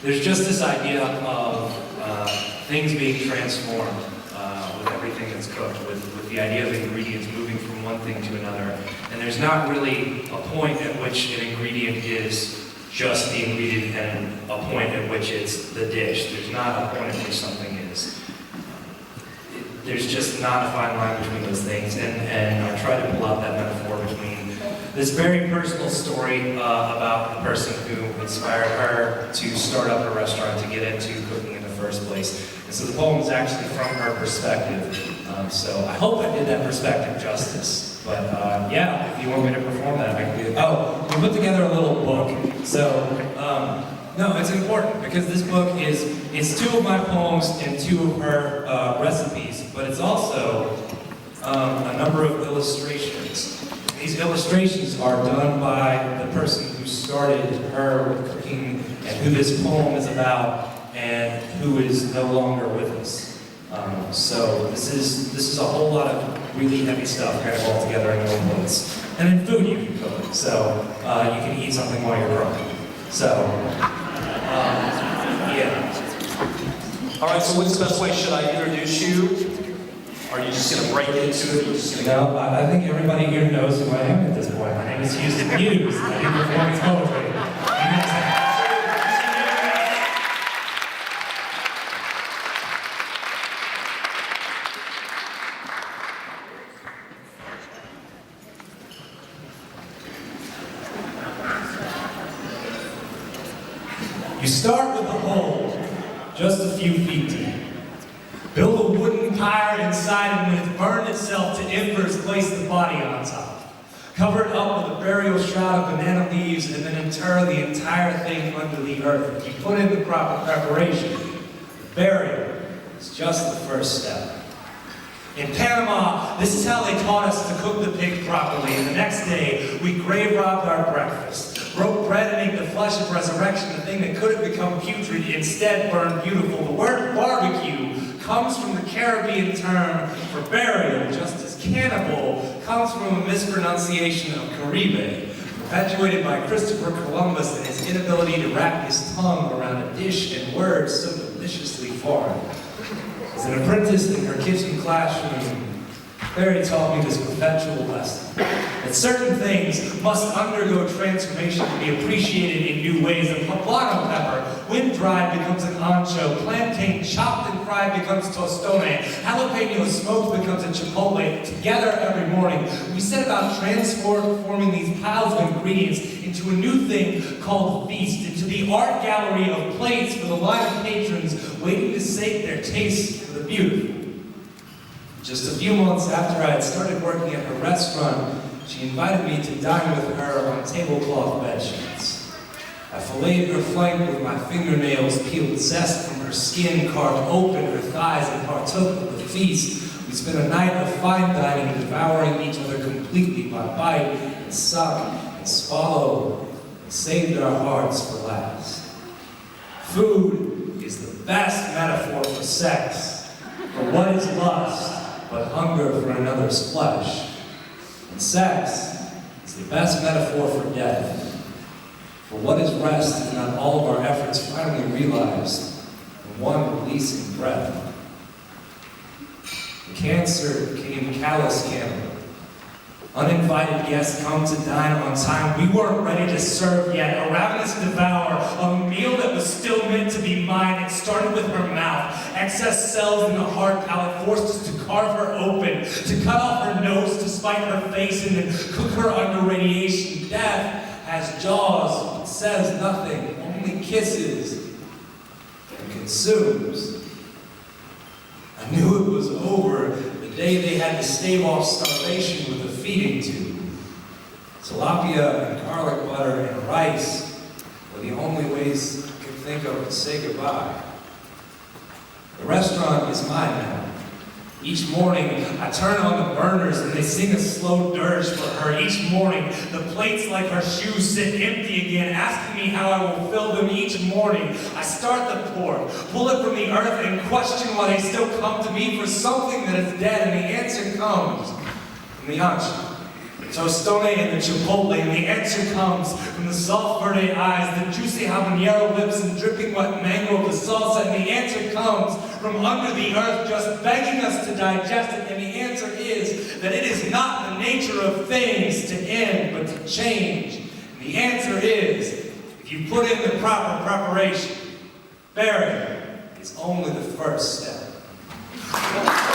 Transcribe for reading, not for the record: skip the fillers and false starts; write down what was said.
there's just this idea of things being transformed with everything that's cooked, with the idea of ingredients moving from one thing to another. And there's not really a point at which an ingredient is just the ingredient and a point at which it's the dish. There's not a point at which something is. There's just not a fine line between those things. And I try to pull out that metaphor between this very personal story about the person who inspired her to start up a restaurant, to get into cooking in the first place. And so the poem is actually from her perspective. So I hope I did that perspective justice. But yeah, if you want me to perform that, I can do it. Oh, we put together a little book. So, no, it's important because this book it's 2 of my poems and 2 of her recipes, but it's also a number of illustrations. These illustrations are done by the person who started her with cooking and who this poem is about and who is no longer with us. So this is a whole lot of really heavy stuff kind of all together in one place. And then food you can cook, so you can eat something while you're cooking. So, yeah. All right, so what's the best way? Should I introduce you? Are you just going to break into it? No, I think everybody here knows who I am at this point. My name is Hughes. I do performance poetry. You start with a hole, just a few feet deep. Build a wooden pyre inside, and when it's burned itself to embers, place the body on top. Cover it up with a burial shroud of banana leaves, and then inter the entire thing under the earth. If you put in the proper preparation, the burial is just the first step. In Panama, this is how they taught us to cook the pig properly, and the next day, we grave robbed our breakfast. Broke bread and ate the flesh of resurrection, the thing that could have become putrid, instead burned beautiful. The word barbecue comes from the Caribbean term for burial, just as cannibal comes from a mispronunciation of Caribe, perpetuated by Christopher Columbus and his inability to wrap his tongue around a dish and words so deliciously foreign. As an apprentice in her kitchen classroom, Mary taught me this perpetual lesson, that certain things must undergo transformation to be appreciated in new ways. A poblano pepper, when dried, becomes an ancho. Plantain chopped and fried becomes tostone. Jalapeno smoked becomes a chipotle. Together every morning, we set about transforming these piles of ingredients into a new thing called feast, into the art gallery of plates for the line of patrons waiting to sate their taste for the beautiful. Just a few months after I had started working at her restaurant, she invited me to dine with her on tablecloth bedsheets. I filleted her flank with my fingernails, peeled zest from her skin, carved open her thighs, and partook of the feast. We spent a night of fine dining, devouring each other completely by bite and suck and swallow, and saved our hearts for last. Food is the best metaphor for sex, for what is lust but hunger for another's flesh. And sex is the best metaphor for death. For what is rest is not all of our efforts finally realized in one releasing breath. The cancer came callous cannibal. Uninvited guests come to dine on time. We weren't ready to serve yet. A ravenous devour of a meal that was still meant to be mine. It started with her mouth. Excess cells in the hard palate forced us to carve her open, to cut off her nose to spite her face, and then cook her under radiation. Death has jaws, but says nothing, only kisses and consumes. I knew it was over the day they had to stave off starvation with a feeding tube. Tilapia and garlic butter and rice were the only ways I could think of to say goodbye. The restaurant is mine now. Each morning, I turn on the burners and they sing a slow dirge for her. Each morning, the plates like her shoes sit empty again, asking me how I will fill them each morning. I start the pork, pull it from the earth, and question why they still come to me for something that is dead, and the answer comes from the ancho. the tostone and the chipotle, and the answer comes from the soft verde eyes, the juicy habanero lips, and dripping wet mango of the salsa, and the answer comes from under the earth, just begging us to digest it, and the answer is that it is not the nature of things to end, but to change. And the answer is, if you put in the proper preparation, bearing is only the first step.